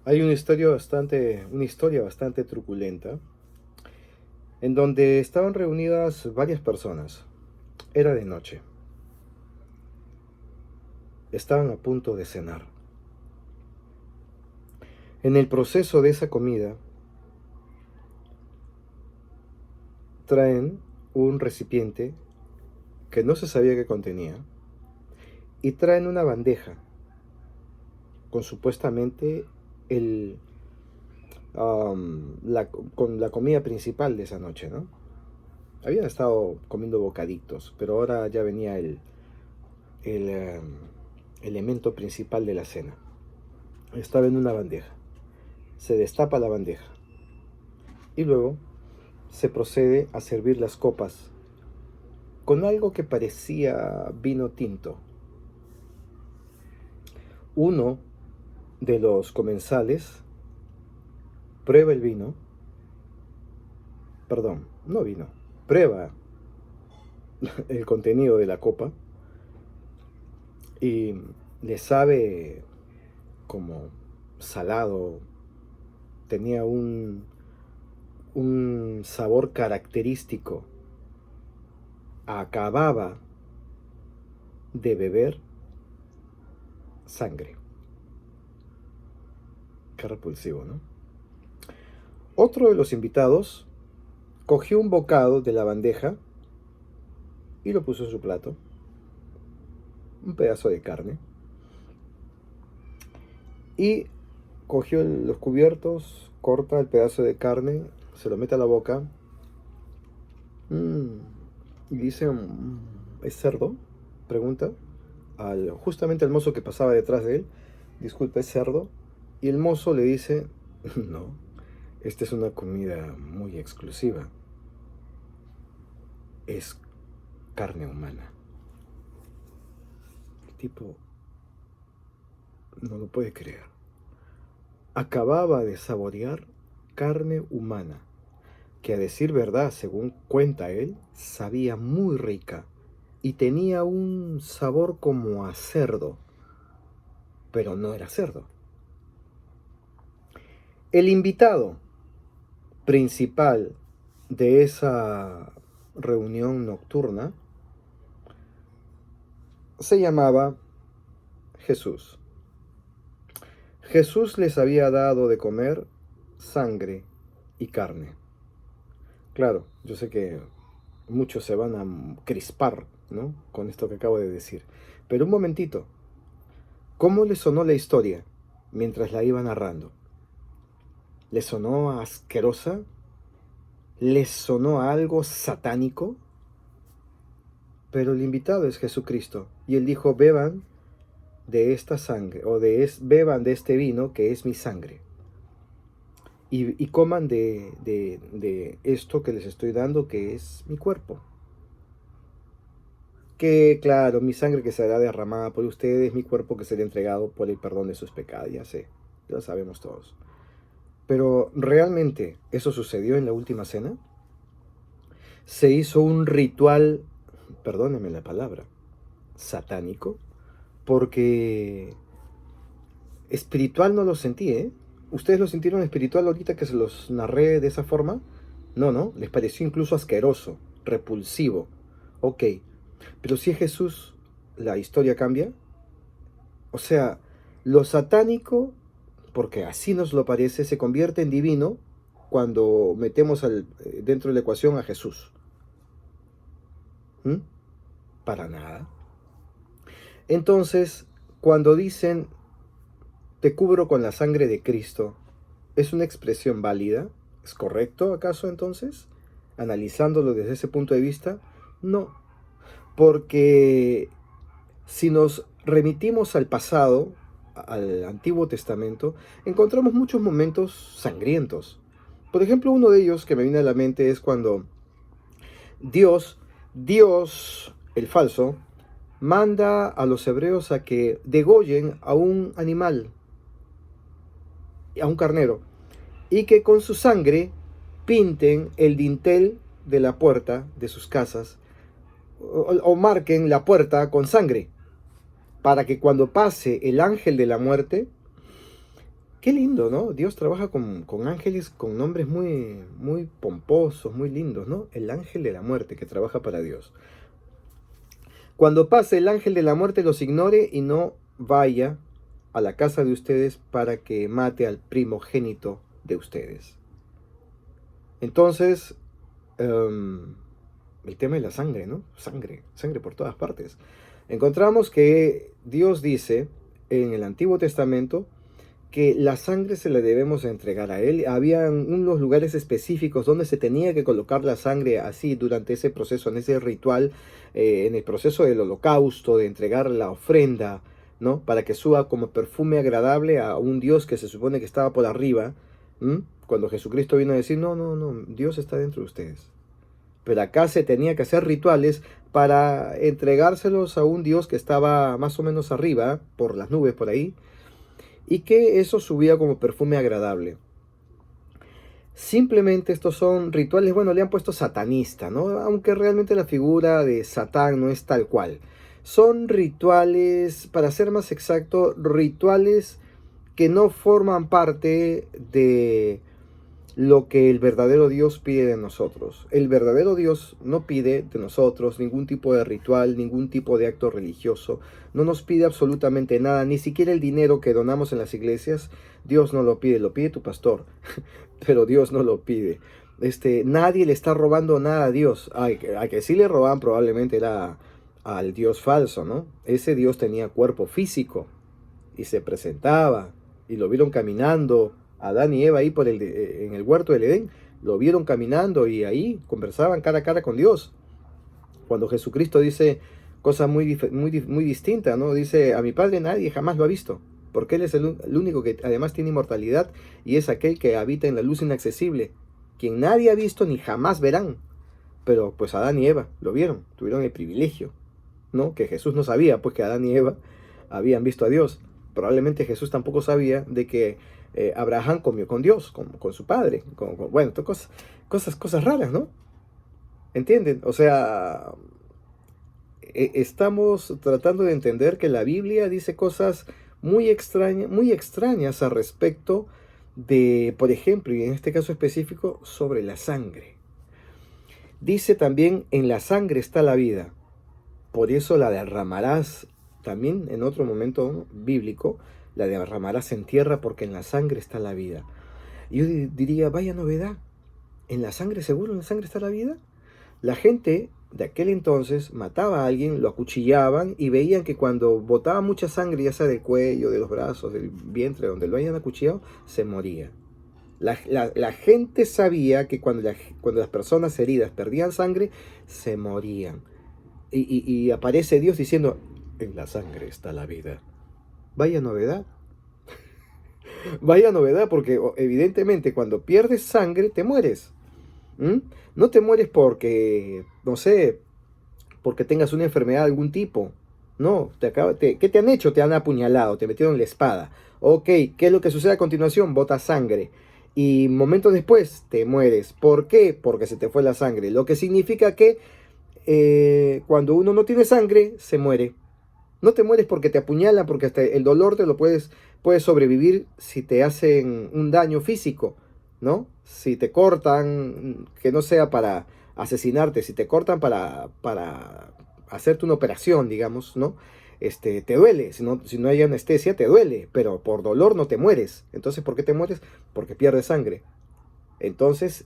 Hay una historia bastante truculenta en donde estaban reunidas varias personas. Era de noche. Estaban a punto de cenar. En el proceso de esa comida, traen un recipiente que no se sabía que contenía y traen una bandeja con supuestamente el, con la comida principal de esa noche, ¿no? Habían estado comiendo bocaditos, pero ahora ya venía el elemento principal de la cena. Estaba en una bandeja. Se destapa la bandeja y luego se procede a servir las copas con algo que parecía vino tinto. Uno de los comensales prueba el vino, perdón, no vino, prueba el contenido de la copa y le sabe como salado, tenía un sabor característico. Acababa de beber sangre. Qué repulsivo, ¿no? Otro de los invitados cogió un bocado de la bandeja y lo puso en su plato. Un pedazo de carne. Y cogió los cubiertos, corta el pedazo de carne, se lo mete a la boca. Mm, y dice, ¿es cerdo? Pregunta justamente al mozo que pasaba detrás de él. Disculpe, ¿es cerdo? Y el mozo le dice, no, esta es una comida muy exclusiva. Es carne humana. El tipo no lo puede creer. Acababa de saborear carne humana, que a decir verdad, según cuenta él, sabía muy rica y tenía un sabor como a cerdo, pero no era cerdo. El invitado principal de esa reunión nocturna se llamaba Jesús. Jesús les había dado de comer sangre y carne. Claro, yo sé que muchos se van a crispar, ¿no?, con esto que acabo de decir. Pero un momentito, ¿cómo le sonó la historia mientras la iba narrando? ¿Le sonó asquerosa? ¿Le sonó a algo satánico? Pero el invitado es Jesucristo y él dijo, beban de esta sangre, o beban de este vino que es mi sangre. Y coman de esto que les estoy dando, que es mi cuerpo. Que claro, mi sangre que será derramada por ustedes, mi cuerpo que será entregado por el perdón de sus pecados, ya sé, ya lo sabemos todos. Pero ¿realmente eso sucedió en la última cena? ¿Se hizo un ritual, perdónenme la palabra, satánico? Porque espiritual no lo sentí, ¿eh? ¿Ustedes lo sintieron espiritual ahorita que se los narré de esa forma? No, no, les pareció incluso asqueroso, repulsivo. Ok, pero si es Jesús, la historia cambia. O sea, lo satánico, porque así nos lo parece, se convierte en divino cuando metemos dentro de la ecuación a Jesús. ¿Mm? Para nada. Entonces, cuando dicen, te cubro con la sangre de Cristo, ¿es una expresión válida? ¿Es correcto acaso entonces? Analizándolo desde ese punto de vista, no. Porque si nos remitimos al pasado, al Antiguo Testamento, encontramos muchos momentos sangrientos. Por ejemplo, uno de ellos que me viene a la mente es cuando Dios, el falso, manda a los hebreos a que degollen a un animal, a un carnero, y que con su sangre pinten el dintel de la puerta de sus casas o marquen la puerta con sangre, para que cuando pase el ángel de la muerte, Qué lindo, ¿no? Dios trabaja con ángeles con nombres muy, muy pomposos, muy lindos, ¿no? El ángel de la muerte que trabaja para Dios. Cuando pase el ángel de la muerte los ignore y no vaya a la casa de ustedes para que mate al primogénito de ustedes. Entonces, el tema de la sangre, ¿no? Sangre por todas partes. Encontramos que Dios dice en el Antiguo Testamento que la sangre se la debemos entregar a Él. Había unos lugares específicos donde se tenía que colocar la sangre así durante ese proceso, en ese ritual, en el proceso del holocausto, de entregar la ofrenda, ¿no? Para que suba como perfume agradable a un Dios que se supone que estaba por arriba. Cuando Jesucristo vino a decir, no, no, no, Dios está dentro de ustedes. Pero acá se tenía que hacer rituales para entregárselos a un Dios que estaba más o menos arriba, por las nubes por ahí, y que eso subía como perfume agradable. Simplemente estos son rituales, bueno, le han puesto satanista, ¿no? Aunque realmente la figura de Satán no es tal cual. Son rituales, para ser más exacto, rituales que no forman parte de lo que el verdadero Dios pide de nosotros. El verdadero Dios no pide de nosotros ningún tipo de ritual, ningún tipo de acto religioso. No nos pide absolutamente nada, ni siquiera el dinero que donamos en las iglesias. Dios no lo pide tu pastor, pero Dios no lo pide. Nadie le está robando nada a Dios. A que sí le robaban probablemente era al Dios falso, ¿no? Ese Dios tenía cuerpo físico y se presentaba y lo vieron caminando. Adán y Eva ahí en el huerto del Edén, lo vieron caminando y ahí conversaban cara a cara con Dios. Cuando Jesucristo dice cosas muy distintas, ¿no? Dice, a mi Padre nadie jamás lo ha visto, porque Él es el único que además tiene inmortalidad y es aquel que habita en la luz inaccesible, quien nadie ha visto ni jamás verán. Pero pues Adán y Eva lo vieron, tuvieron el privilegio, ¿no? Que Jesús no sabía, pues que Adán y Eva habían visto a Dios. Probablemente Jesús tampoco sabía de que Abraham comió con Dios, con su padre. Bueno, cosas raras, ¿no? ¿Entienden? O sea, estamos tratando de entender que la Biblia dice cosas muy extrañas al respecto de, por ejemplo, y en este caso específico, sobre la sangre. Dice también, en la sangre está la vida, por eso la derramarás. También en otro momento bíblico, la derramarás en tierra porque en la sangre está la vida. Y yo diría, vaya novedad, ¿en la sangre seguro? ¿En la sangre está la vida? La gente de aquel entonces mataba a alguien, lo acuchillaban y veían que cuando botaba mucha sangre, ya sea del cuello, de los brazos, del vientre, donde lo hayan acuchillado, se moría. La gente sabía que cuando las personas heridas perdían sangre, se morían. Y aparece Dios diciendo, en la sangre está la vida. Vaya novedad. Vaya novedad, porque evidentemente cuando pierdes sangre te mueres. No te mueres porque, no sé, porque tengas una enfermedad de algún tipo. No, ¿qué te han hecho? Te han apuñalado, te metieron la espada. Ok, ¿qué es lo que sucede a continuación? Botas sangre. Y momentos después te mueres. ¿Por qué? Porque se te fue la sangre. Lo que significa que cuando uno no tiene sangre, se muere. No te mueres porque te apuñalan, porque hasta el dolor te lo puedes sobrevivir si te hacen un daño físico, ¿no? Si te cortan, que no sea para asesinarte, si te cortan para hacerte una operación, digamos, ¿no? Te duele, si no hay anestesia, te duele, pero por dolor no te mueres. Entonces, ¿por qué te mueres? Porque pierdes sangre. Entonces,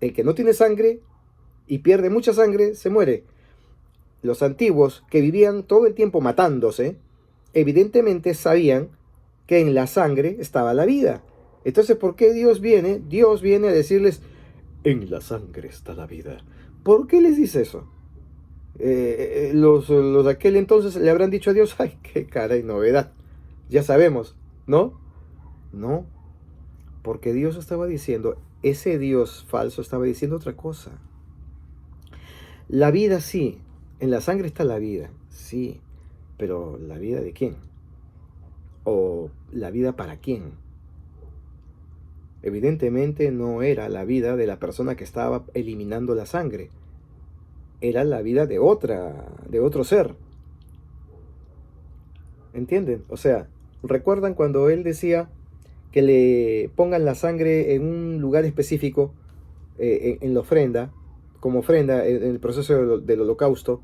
el que no tiene sangre y pierde mucha sangre, se muere. Los antiguos, que vivían todo el tiempo matándose, evidentemente sabían que en la sangre estaba la vida. Entonces, ¿por qué Dios viene? Dios viene a decirles, en la sangre está la vida. ¿Por qué les dice eso? Los de aquel entonces le habrán dicho a Dios, ay, qué caray, novedad. Ya sabemos, ¿no? No, porque Dios estaba diciendo, ese Dios falso estaba diciendo otra cosa. La vida sí, en la sangre está la vida, sí, pero ¿la vida de quién? ¿O la vida para quién? Evidentemente no era la vida de la persona que estaba eliminando la sangre, era la vida de otro ser. ¿Entienden? O sea, ¿recuerdan cuando él decía que le pongan la sangre en un lugar específico, en la ofrenda, como ofrenda en el proceso del holocausto,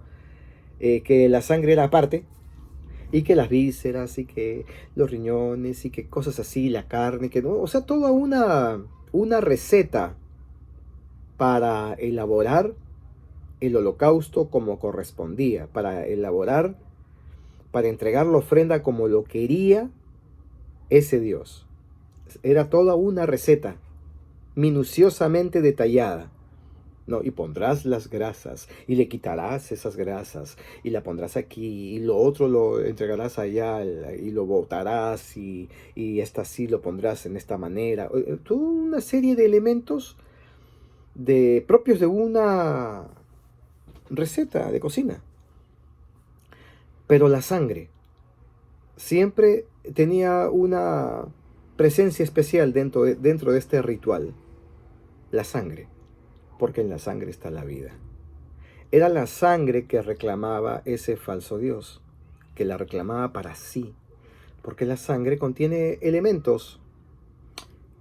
que la sangre era aparte, y que las vísceras, y que los riñones, y que cosas así, la carne, que no, o sea, toda una receta para elaborar el holocausto como correspondía, para entregar la ofrenda como lo quería ese Dios. Era toda una receta minuciosamente detallada. No, y pondrás las grasas, y le quitarás esas grasas, y la pondrás aquí, y lo otro lo entregarás allá, y lo botarás, y esta sí lo pondrás en esta manera. Toda una serie de elementos propios de una receta de cocina. Pero la sangre siempre tenía una presencia especial dentro de este ritual. La sangre, porque en la sangre está la vida. Era la sangre que reclamaba ese falso Dios, que la reclamaba para sí, porque la sangre contiene elementos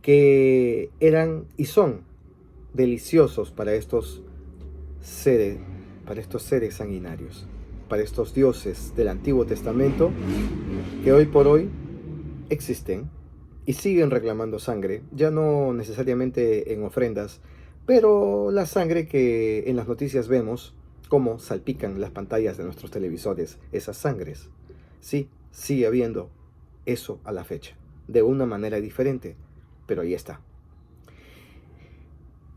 que eran y son deliciosos para estos seres sanguinarios, para estos dioses del Antiguo Testamento que hoy por hoy existen y siguen reclamando sangre, ya no necesariamente en ofrendas, pero la sangre que en las noticias vemos, cómo salpican las pantallas de nuestros televisores, esas sangres. Sí, sigue habiendo eso a la fecha, de una manera diferente, pero ahí está.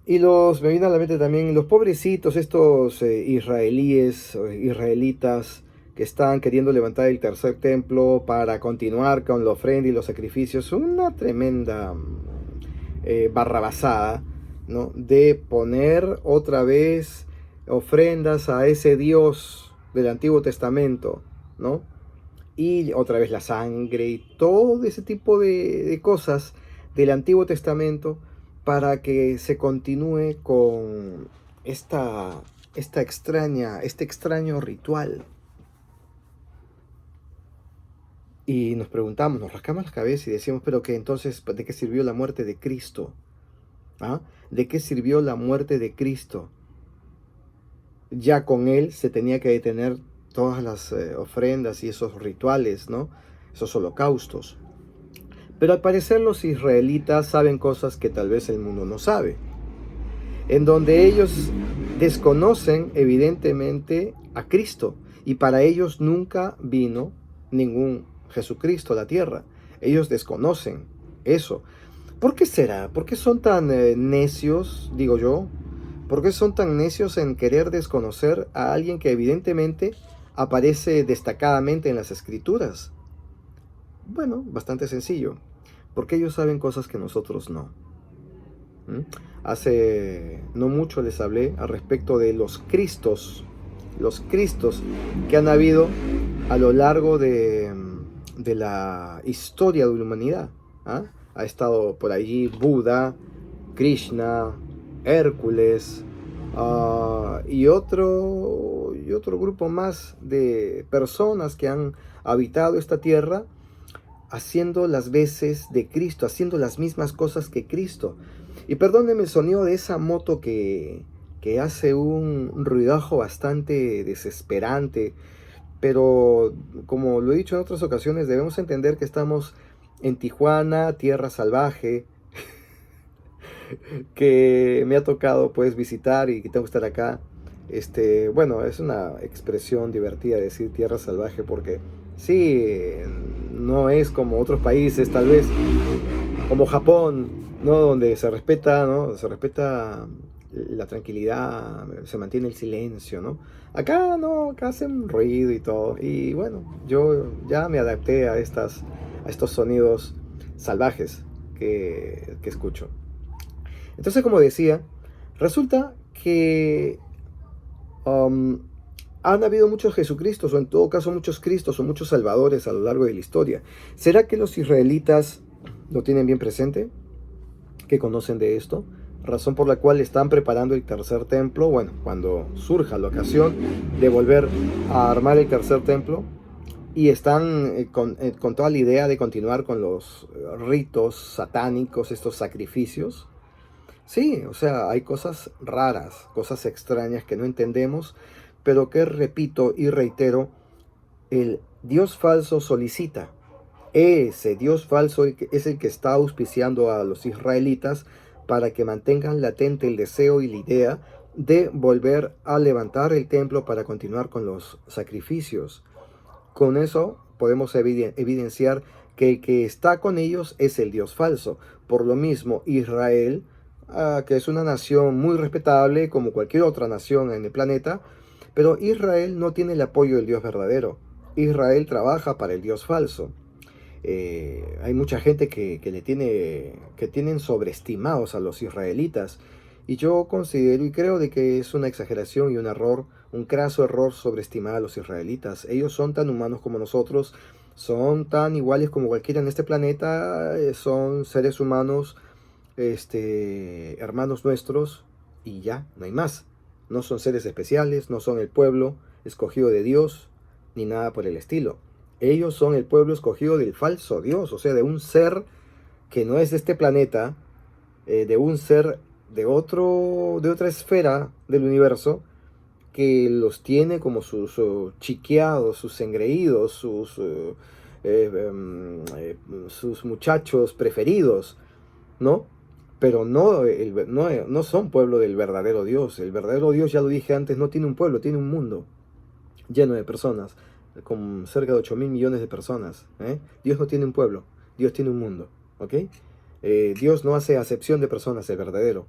Y me viene a la mente también los pobrecitos, estos israelitas, que están queriendo levantar el tercer templo para continuar con la ofrenda y los sacrificios. Una tremenda barrabasada, ¿no? De poner otra vez ofrendas a ese Dios del Antiguo Testamento, ¿no? Y otra vez la sangre y todo ese tipo de cosas del Antiguo Testamento, para que se continúe con este extraño ritual. Y nos preguntamos, nos rascamos la cabeza y decimos, pero que entonces, ¿de qué sirvió la muerte de Cristo? ¿Ah? ¿De qué sirvió la muerte de Cristo? Ya con él se tenía que detener todas las ofrendas y esos rituales, ¿no? Esos holocaustos. Pero al parecer los israelitas saben cosas que tal vez el mundo no sabe, en donde ellos desconocen evidentemente a Cristo, y para ellos nunca vino ningún Jesucristo a la tierra. Ellos desconocen eso. ¿Por qué será? ¿Por qué son tan necios, digo yo? ¿Por qué son tan necios en querer desconocer a alguien que evidentemente aparece destacadamente en las Escrituras? Bueno, bastante sencillo. Porque ellos saben cosas que nosotros no. Hace no mucho les hablé al respecto de los Cristos que han habido a lo largo de la historia de la humanidad. ¿Ah? Ha estado por allí Buda, Krishna, Hércules, y otro grupo más de personas que han habitado esta tierra, haciendo las veces de Cristo, haciendo las mismas cosas que Cristo. Y perdónenme el sonido de esa moto que hace un ruidajo bastante desesperante, pero como lo he dicho en otras ocasiones, debemos entender que estamos en Tijuana, tierra salvaje, que me ha tocado pues visitar y que tengo que estar acá. Bueno, es una expresión divertida decir tierra salvaje, porque sí, no es como otros países, tal vez como Japón, ¿no? Donde se respeta, ¿no? Se respeta la tranquilidad, se mantiene el silencio, ¿no? Acá no, acá hacen ruido y todo. Y bueno, yo ya me adapté a estos sonidos salvajes que escucho. Entonces, como decía, resulta que han habido muchos Jesucristos, o en todo caso muchos Cristos o muchos salvadores a lo largo de la historia. ¿Será que los israelitas lo tienen bien presente? ¿Que conocen de esto? Razón por la cual están preparando el tercer templo. Bueno, cuando surja la ocasión de volver a armar el tercer templo, y están con toda la idea de continuar con los ritos satánicos, estos sacrificios. Sí, o sea, hay cosas raras, cosas extrañas que no entendemos, pero que repito y reitero, el Dios falso solicita. Ese Dios falso es el que está auspiciando a los israelitas para que mantengan latente el deseo y la idea de volver a levantar el templo para continuar con los sacrificios. Con eso podemos evidenciar que el que está con ellos es el Dios falso. Por lo mismo, Israel, que es una nación muy respetable como cualquier otra nación en el planeta, pero Israel no tiene el apoyo del Dios verdadero. Israel trabaja para el Dios falso. Hay mucha gente que tienen sobreestimados a los israelitas, y yo considero y creo de que es una exageración y un error, un craso error sobreestimar a los israelitas. Ellos son tan humanos como nosotros, son tan iguales como cualquiera en este planeta, son seres humanos, hermanos nuestros, y ya, no hay más. No son seres especiales, no son el pueblo escogido de Dios, ni nada por el estilo. Ellos son el pueblo escogido del falso Dios, o sea, de un ser que no es de este planeta, de un ser de otra esfera del universo, que los tiene como sus chiqueados, sus engreídos, sus muchachos preferidos, ¿no? Pero no son pueblo del verdadero Dios. El verdadero Dios, ya lo dije antes, no tiene un pueblo, tiene un mundo lleno de personas, con cerca de 8.000 millones de personas. Dios no tiene un pueblo, Dios tiene un mundo, ¿ok? Dios no hace acepción de personas, el verdadero.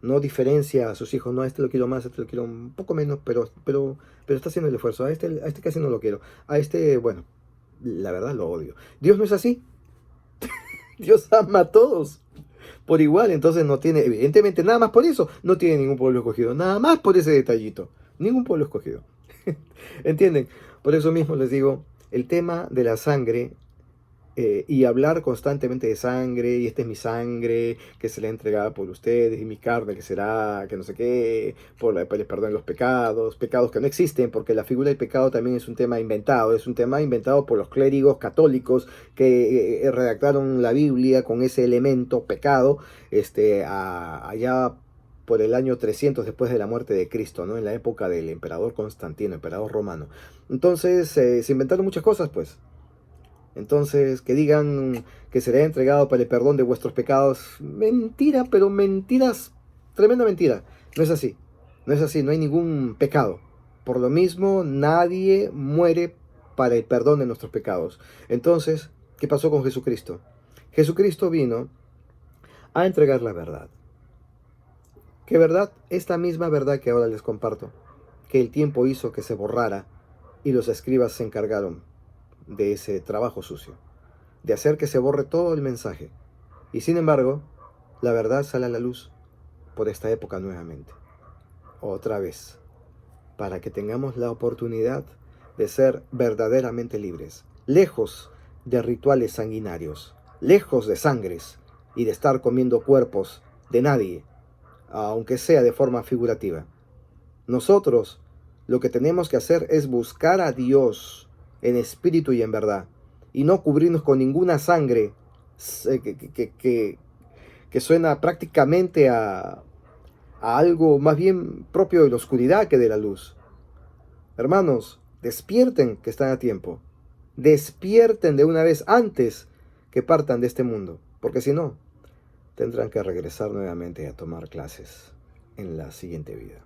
No diferencia a sus hijos, no, a este lo quiero más, a este lo quiero un poco menos, pero está haciendo el esfuerzo. A este casi no lo quiero. A este, bueno, la verdad lo odio. Dios no es así. Dios ama a todos por igual, entonces no tiene, evidentemente, nada más por eso, no tiene ningún pueblo escogido. Nada más por ese detallito. Ningún pueblo escogido. ¿Entienden? Por eso mismo les digo, el tema de la sangre, y hablar constantemente de sangre, y esta es mi sangre que será entregada por ustedes, y mi carne que será, que no sé qué, por el perdón de los pecados, pecados que no existen, porque la figura del pecado también es un tema inventado por los clérigos católicos que redactaron la Biblia con ese elemento pecado, allá por el año 300 después de la muerte de Cristo, ¿no? En la época del emperador Constantino, emperador romano. Entonces, se inventaron muchas cosas, pues. Entonces, que digan que será entregado para el perdón de vuestros pecados, mentira, pero mentiras, tremenda mentira. No es así, no es así, no hay ningún pecado. Por lo mismo, nadie muere para el perdón de nuestros pecados. Entonces, ¿qué pasó con Jesucristo? Jesucristo vino a entregar la verdad. ¿Qué verdad? Esta misma verdad que ahora les comparto, que el tiempo hizo que se borrara y los escribas se encargaron de ese trabajo sucio, de hacer que se borre todo el mensaje. Y sin embargo, la verdad sale a la luz por esta época nuevamente, otra vez, para que tengamos la oportunidad de ser verdaderamente libres, lejos de rituales sanguinarios, lejos de sangres y de estar comiendo cuerpos de nadie, aunque sea de forma figurativa. Nosotros lo que tenemos que hacer es buscar a Dios en espíritu y en verdad, y no cubrirnos con ninguna sangre que suena prácticamente a algo más bien propio de la oscuridad que de la luz. Hermanos, despierten que están a tiempo. Despierten de una vez antes que partan de este mundo, porque si no, tendrán que regresar nuevamente a tomar clases en la siguiente vida.